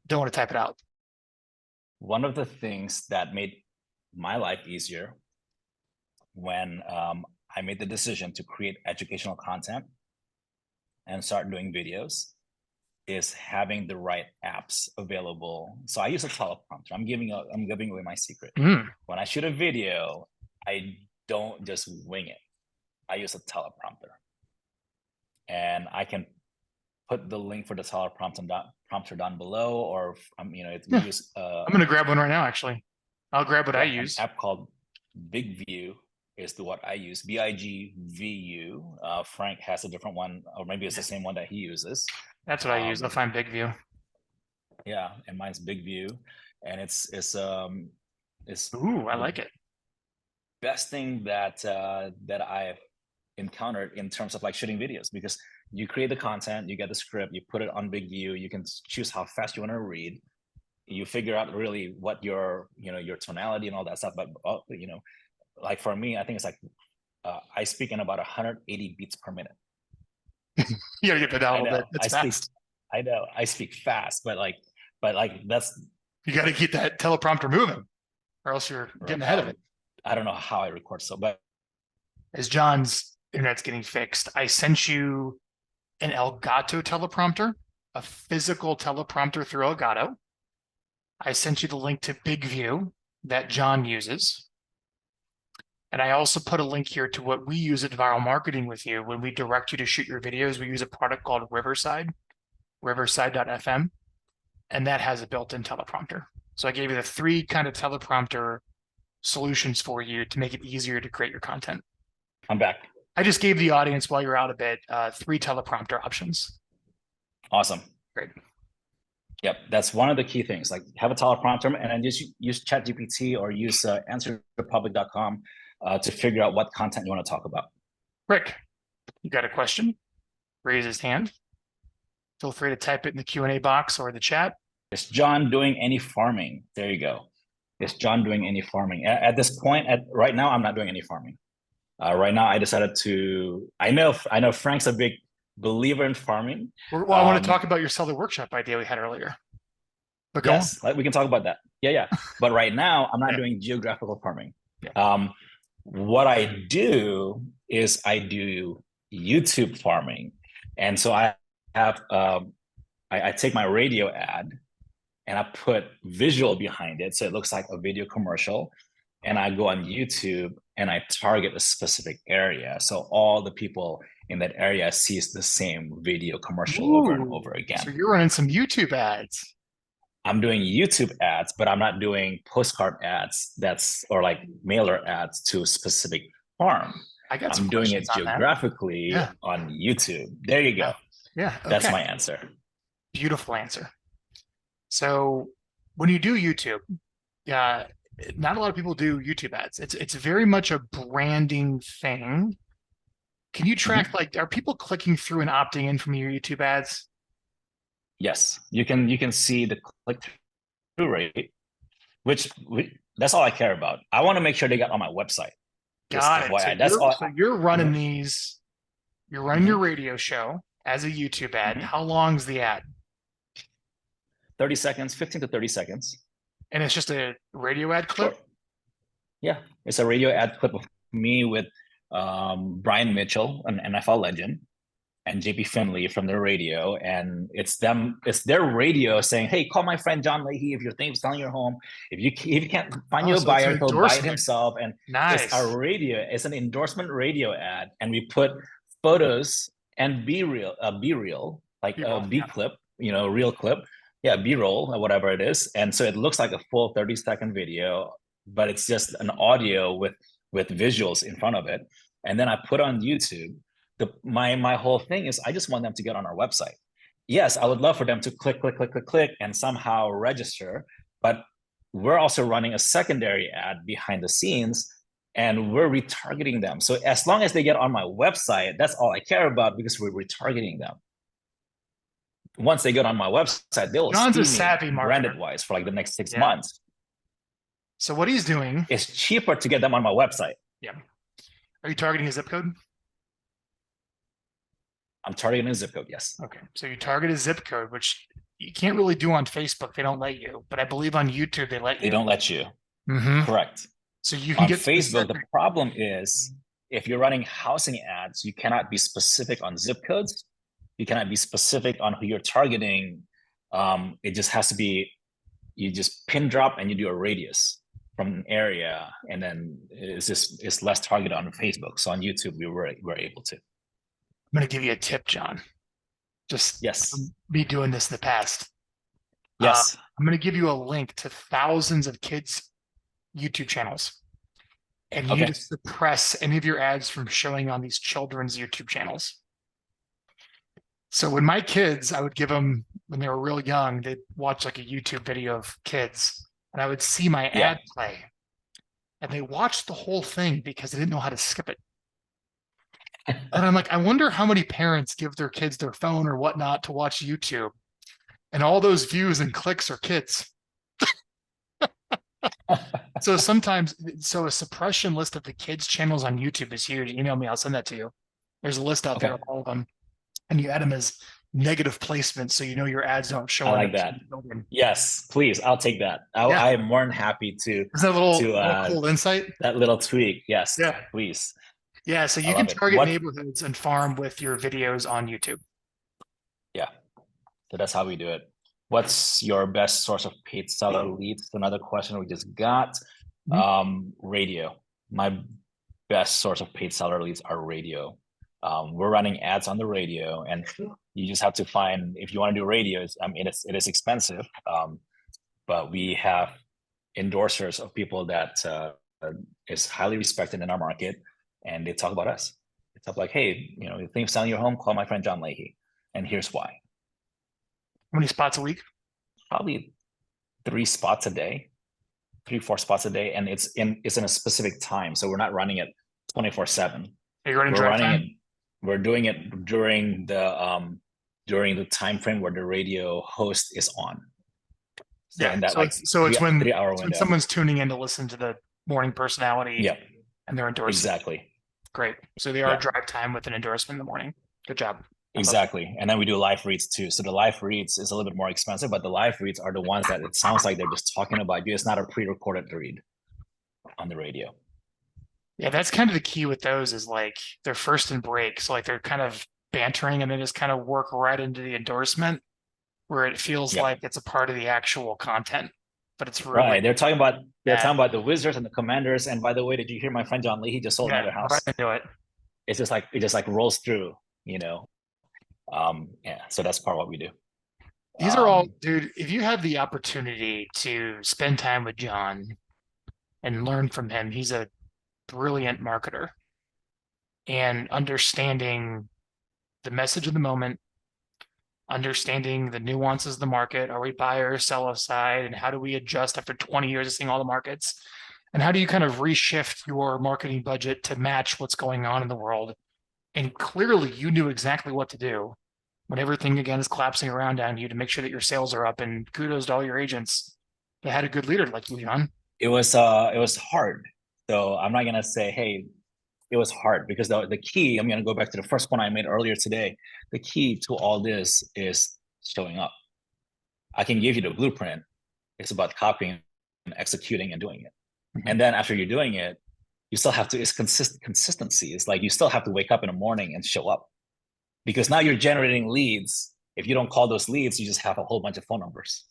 don't want to type it out? One of the things that made my life easier when I made the decision to create educational content and start doing videos is having the right apps available. So I use a teleprompter. I'm giving away my secret. When I shoot a video, I don't just wing it. I use a teleprompter, and I can put the link for the teleprompter down below, or it's use. I'm going to grab one right now. Actually, I'll grab what I use. An app called BigView is what I use. BIGVU. Frank has a different one, or maybe it's the same one that he uses. That's what I use. I'll find BigView. Yeah, and mine's BigView, and it's Ooh, I like it. Best thing that I've encountered in terms of like shooting videos, because you create the content, you get the script, you put it on BigView, you can choose how fast you want to read, you figure out really what your tonality and all that stuff. But like for me, I think it's like I speak in about 180 beats per minute. You gotta get that down a little bit. It's fast. I know I speak fast, but that's, you got to keep that teleprompter moving, or else you're getting ahead of it. I don't know how I record but as John's internet's getting fixed, I sent you an Elgato teleprompter, a physical teleprompter through Elgato. I sent you the link to BigView that John uses. And I also put a link here to what we use at Vyral Marketing with you. When we direct you to shoot your videos, we use a product called Riverside, riverside.fm, and that has a built-in teleprompter. So I gave you the 3 kind of teleprompter solutions for you to make it easier to create your content. I'm back. I just gave the audience, while you're out a bit, 3 teleprompter options. Awesome. Great. Yep, that's one of the key things. Like, have a teleprompter, and then just use ChatGPT or use answerthepublic.com to figure out what content you want to talk about. Rick, you got a question? Raise his hand. Feel free to type it in the Q&A box or the chat. Is John doing any farming? There you go. Is John doing any farming? At this point, right now, I'm not doing any farming. Right now, I decided to. I know Frank's a big believer in farming. Well, I want to talk about your seller workshop idea we had earlier. But yes, we can talk about that. Yeah. But right now, I'm not doing geographical farming. Yeah. What I do is I do YouTube farming, and so I have I take my radio ad and I put visual behind it, so it looks like a video commercial. And I go on YouTube and I target a specific area, so all the people in that area sees the same video commercial over and over again. So you're running some YouTube ads. I'm doing YouTube ads, but I'm not doing postcard ads or like mailer ads to a specific farm. I'm doing it geographically on YouTube. There you go. Yeah. Okay. That's my answer. Beautiful answer. So when you do YouTube, not a lot of people do YouTube ads. It's very much a branding thing. Can you track, like, are people clicking through and opting in from your YouTube ads? Yes, you can see the click-through rate, which that's all I care about. I want to make sure they got on my website. Got it. So you're running these. You're running your radio show as a YouTube ad. How long's the ad? 30 seconds, 15 to 30 seconds. And it's just a radio ad clip? Sure. Yeah, it's a radio ad clip of me with Brian Mitchell, an NFL legend, and JP Finley from their radio. And it's their radio saying, hey, call my friend John Lahey if you're thinking of selling your home. If you can't find you a So it's an buyer, he'll buy it endorsement. himself. And Nice. it's our radio, it's an endorsement radio ad. And we put photos and B-reel, like a B clip, real clip. Yeah, B-roll or whatever it is. And so it looks like a full 30-second video, but it's just an audio with visuals in front of it. And then I put on YouTube. My whole thing is I just want them to get on our website. Yes, I would love for them to click and somehow register, but we're also running a secondary ad behind the scenes and we're retargeting them. So as long as they get on my website, that's all I care about because we're retargeting them. Once they get on my website, they will John's see a savvy me marketer. branded wise for like the next 6 months. So what he's doing, it's cheaper to get them on my website. Yeah. Are you targeting a zip code? I'm targeting a zip code, yes. Okay. So you target a zip code, which you can't really do on Facebook. They don't let you, but I believe on YouTube, they let you. They don't let you. Mm-hmm. Correct. So you can on get Facebook, the problem is if you're running housing ads, you cannot be specific on zip codes. You cannot be specific on who you're targeting. It just has to be, you just pin drop and you do a radius from an area, and then it's less targeted on Facebook. So on YouTube, we're able to. I'm going to give you a tip, John. Just me doing this in the past. Yes. I'm going to give you a link to thousands of kids' YouTube channels. And you need to suppress any of your ads from showing on these children's YouTube channels. So when my kids, I would give them, when they were real young, they'd watch like a YouTube video of kids, and I would see my ad play. And they watched the whole thing because they didn't know how to skip it. And I'm like, I wonder how many parents give their kids their phone or whatnot to watch YouTube. And all those views and clicks are kids. So sometimes, a suppression list of the kids' channels on YouTube is huge. Email me, I'll send that to you. There's a list out there of all of them. And you add them as negative placement so you know your ads don't show. I like that. Yes, please. I'll take that. I am more than happy to. Is that a little cool insight? That little tweak. Yes. Yeah. Please. Yeah. So you can target neighborhoods and farm with your videos on YouTube. Yeah. So that's how we do it. What's your best source of paid seller leads? Another question we just got. Radio. My best source of paid seller leads are radio. We're running ads on the radio, and you just have to find, if you want to do radios, it is expensive, but we have endorsers of people that is highly respected in our market, and they talk about us. It's up like, hey, you think of selling your home, call my friend John Lahey, and here's why. How many spots a week? Probably 3 spots a day, 3-4 spots a day, and it's in a specific time, so we're not running it 24/7. Are you running drive time? We're doing it during the time frame where the radio host is on. So it's when someone's tuning in to listen to the morning personality. Yeah. And they're endorsing. Exactly. Great. So they are drive time with an endorsement in the morning. Good job. Exactly. And then we do live reads too. So the live reads is a little bit more expensive, but the live reads are the ones that it sounds like they're just talking about you. It's not a pre-recorded read on the radio. Yeah, that's kind of the key with those is like they're first in break. So like they're kind of bantering and they just kind of work right into the endorsement where it feels like it's a part of the actual content. But it's really right. They're talking about the Wizards and the Commanders. And by the way, did you hear my friend John Lee? He just sold another house. Right into it. It's just like it rolls through, So that's part of what we do. These are all, dude, if you have the opportunity to spend time with John and learn from him, he's a brilliant marketer and understanding the message of the moment, understanding the nuances of the market. Are we buyer or seller side? And how do we adjust after 20 years of seeing all the markets? And how do you kind of reshift your marketing budget to match what's going on in the world? And clearly you knew exactly what to do when everything again is collapsing around on you to make sure that your sales are up, and kudos to all your agents that had a good leader like you, John. It was hard. So I'm not going to say, hey, it was hard, because the key, I'm going to go back to the first point I made earlier today. The key to all this is showing up. I can give you the blueprint. It's about copying and executing and doing it. And then after you're doing it, you still have to, it's consistency. It's like you still have to wake up in the morning and show up, because now you're generating leads. If you don't call those leads, you just have a whole bunch of phone numbers.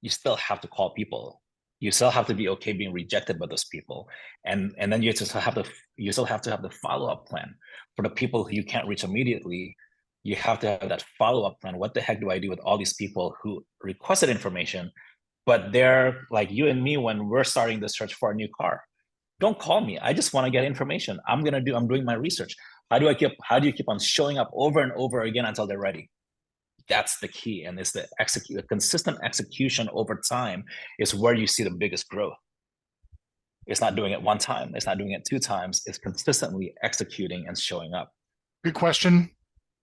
You still have to call people. You still have to be okay being rejected by those people. And then you still have to have the follow-up plan for the people who you can't reach immediately. You have to have that follow-up plan. What the heck do I do with all these people who requested information, but they're like you and me when we're starting the search for a new car? Don't call me. I just want to get information. I'm doing my research. How do you keep on showing up over and over again until they're ready? That's the key. And it's the consistent execution over time is where you see the biggest growth. It's not doing it one time. It's not doing it two times. It's consistently executing and showing up. Good question.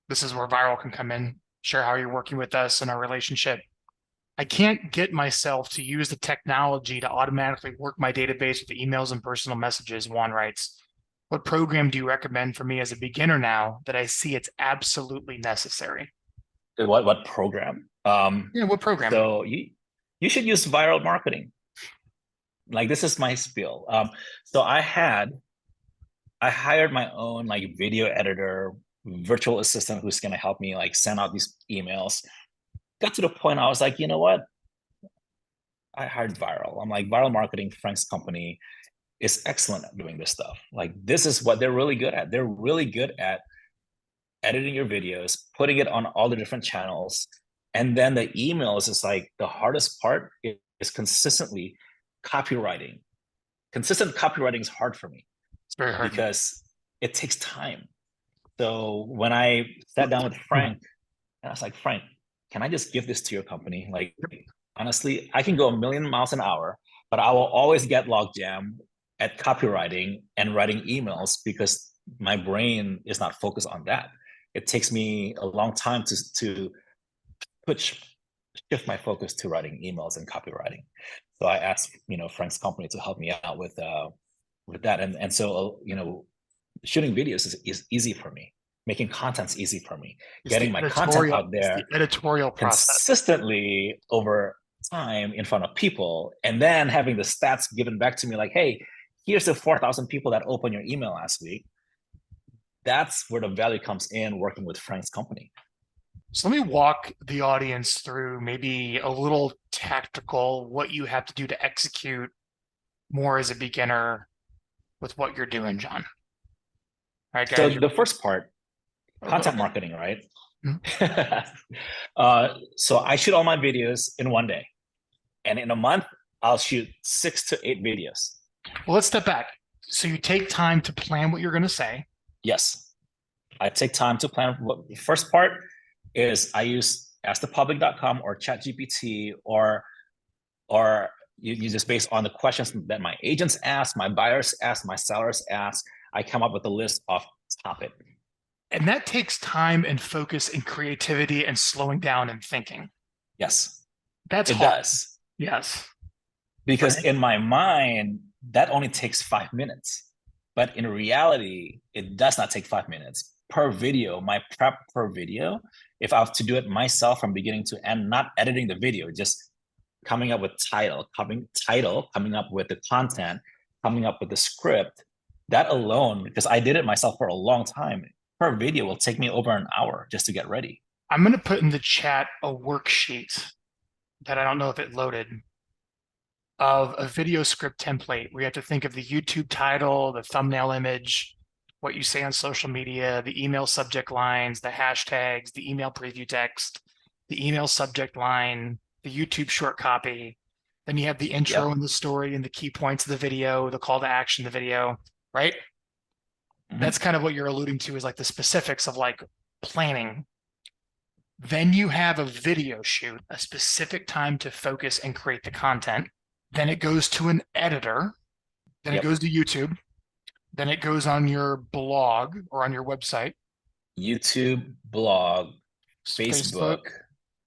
This is where Vyral can come in, share how you're working with us and our relationship. I can't get myself to use the technology to automatically work my database with emails and personal messages, Juan writes. What program do you recommend for me as a beginner now that I see it's absolutely necessary? What program? Yeah, what program? So you should use Vyral Marketing. Like, this is my spiel. So I hired my own like video editor, virtual assistant who's going to help me like send out these emails. Got to the point I was like, you know what? I hired Vyral. I'm like, Vyral Marketing, Frank's company, is excellent at doing this stuff. Like, this is what they're really good at. They're really good at editing your videos, putting it on all the different channels. And then the emails is like the hardest part is consistently copywriting. Consistent copywriting is hard for me. It's very hard because it takes time. So when I sat down with Frank, and I was like, Frank, can I just give this to your company? Like, honestly, I can go a million miles an hour, but I will always get logjam at copywriting and writing emails because my brain is not focused on that. It takes me a long time to shift my focus to writing emails and copywriting. So I asked, Frank's company to help me out with that. And so, shooting videos is easy for me. Making content's easy for me. Getting my content out there, the editorial process consistently over time in front of people, and then having the stats given back to me like, hey, here's the 4,000 people that opened your email last week. That's where the value comes in working with Frank's company. So let me walk the audience through maybe a little tactical, what you have to do to execute more as a beginner with what you're doing, John. All right, guys. So the first part, content marketing, right? Mm-hmm. So I shoot all my videos in one day. And in a month, I'll shoot 6 to 8 videos. Well, let's step back. So you take time to plan what you're going to say. Yes. I take time to plan. What the first part is I use askthepublic.com or ChatGPT or you just based on the questions that my agents ask, my buyers ask, my sellers ask, I come up with a list of topic. And that takes time and focus and creativity and slowing down and thinking. Yes. It does. Yes. Because in my mind, that only takes 5 minutes. But in reality, it does not take 5 minutes per video. My prep per video, if I have to do it myself from beginning to end, not editing the video, just coming up with coming up with the content, coming up with the script, that alone, because I did it myself for a long time, per video will take me over an hour just to get ready. I'm going to put in the chat a worksheet that I don't know if it loaded of a video script template where you have to think of the YouTube title, the thumbnail image, what you say on social media, the email subject lines, the hashtags, the email preview text, the email subject line, the YouTube short copy. Then you have the intro and the story and the key points of the video, the call to action, the video, right? Mm-hmm. That's kind of what you're alluding to is like the specifics of like planning. Then you have a video shoot, a specific time to focus and create the content. Then it goes to an editor. Then it goes to YouTube. Then it goes on your blog or on your website. YouTube, blog, Facebook,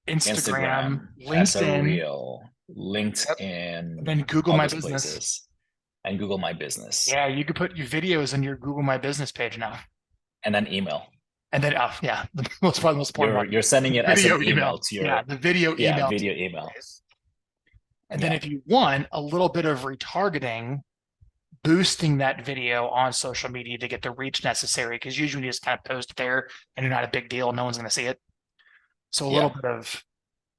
Instagram, LinkedIn, Reel, LinkedIn, then Google My Business. And Google My Business. Yeah, you could put your videos in your Google My Business page now. And then email. And then, yeah, the probably the most important one. You're sending it as Video an email. email to Yeah, your the video email. video email. And then if you want a little bit of retargeting, boosting that video on social media to get the reach necessary, because usually you just kind of post it there and you're not a big deal. No one's going to see it. So a little bit of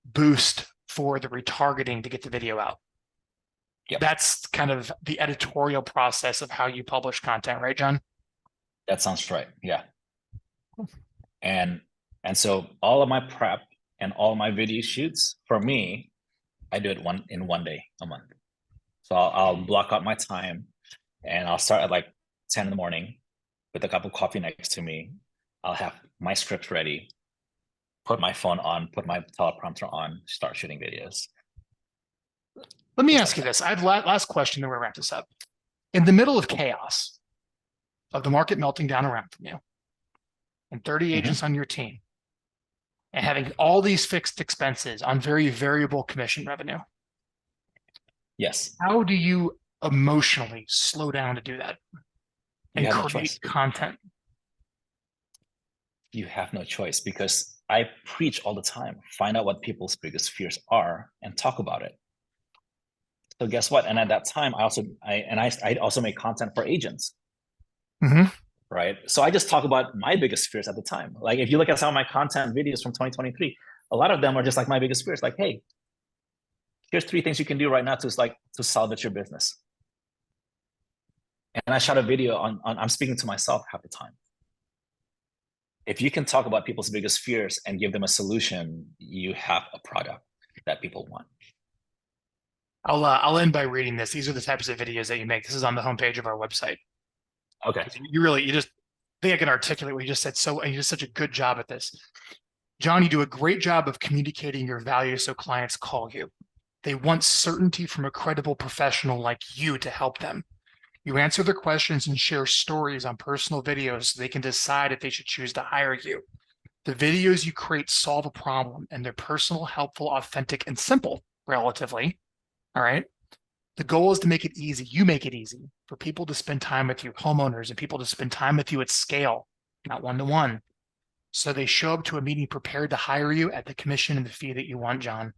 boost for the retargeting to get the video out. Yep. That's kind of the editorial process of how you publish content, right, John? That sounds right. Yeah. And so all of my prep and all my video shoots, for me, I do it in 1 day a month. So I'll block out my time and I'll start at like 10 in the morning with a cup of coffee next to me. I'll have my script ready, put my phone on, put my teleprompter on, start shooting videos. Let me ask you this. I have last question, then we'll wrap this up. In the middle of chaos, of the market melting down around from you, and 30 agents on your team, and having all these fixed expenses on very variable commission revenue. Yes. How do you emotionally slow down to do that and create content? You have no choice, because I preach all the time. Find out what people's biggest fears are and talk about it. So guess what? And at that time, I also make content for agents. Right. So I just talk about my biggest fears at the time. Like if you look at some of my content videos from 2023, a lot of them are just like my biggest fears. Like, hey, here's 3 things you can do right now to salvage your business. And I shot a video on I'm speaking to myself half the time. If you can talk about people's biggest fears and give them a solution, you have a product that people want. I'll end by reading this. These are the types of videos that you make. This is on the homepage of our website. Okay. You just think I can articulate what you just said. So you did such a good job at this. John, you do a great job of communicating your value so clients call you. They want certainty from a credible professional like you to help them. You answer their questions and share stories on personal videos so they can decide if they should choose to hire you. The videos you create solve a problem, and they're personal, helpful, authentic, and simple, relatively. All right. The goal is to make it easy. You make it easy for people to spend time with you, homeowners, and people to spend time with you at scale, not one-to-one. So they show up to a meeting prepared to hire you at the commission and the fee that you want, John.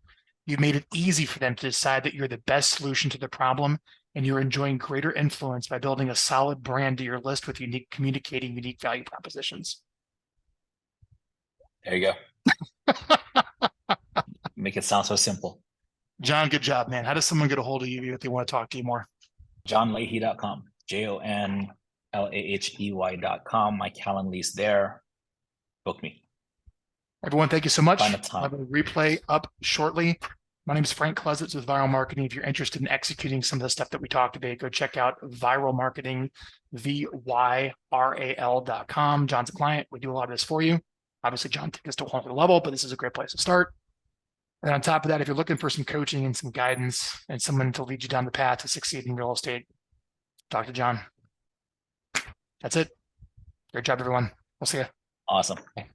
You've made it easy for them to decide that you're the best solution to the problem, and you're enjoying greater influence by building a solid brand to your list with communicating unique value propositions. There you go. Make it sound so simple. John, good job, man. How does someone get a hold of you if they want to talk to you more? JohnLahey.com. JONLAHEY.com. My Calendly's there. Book me. Everyone, thank you so much. Find a time. I'll have a replay up shortly. My name is Frank Klesitz with Vyral Marketing. If you're interested in executing some of the stuff that we talked about, go check out Vyral Marketing, VYRAL.com. John's a client. We do a lot of this for you. Obviously, John takes us to a whole other level, but this is a great place to start. And on top of that, if you're looking for some coaching and some guidance and someone to lead you down the path to succeed in real estate, talk to John. That's it. Great job, everyone. We'll see you. Awesome. Okay.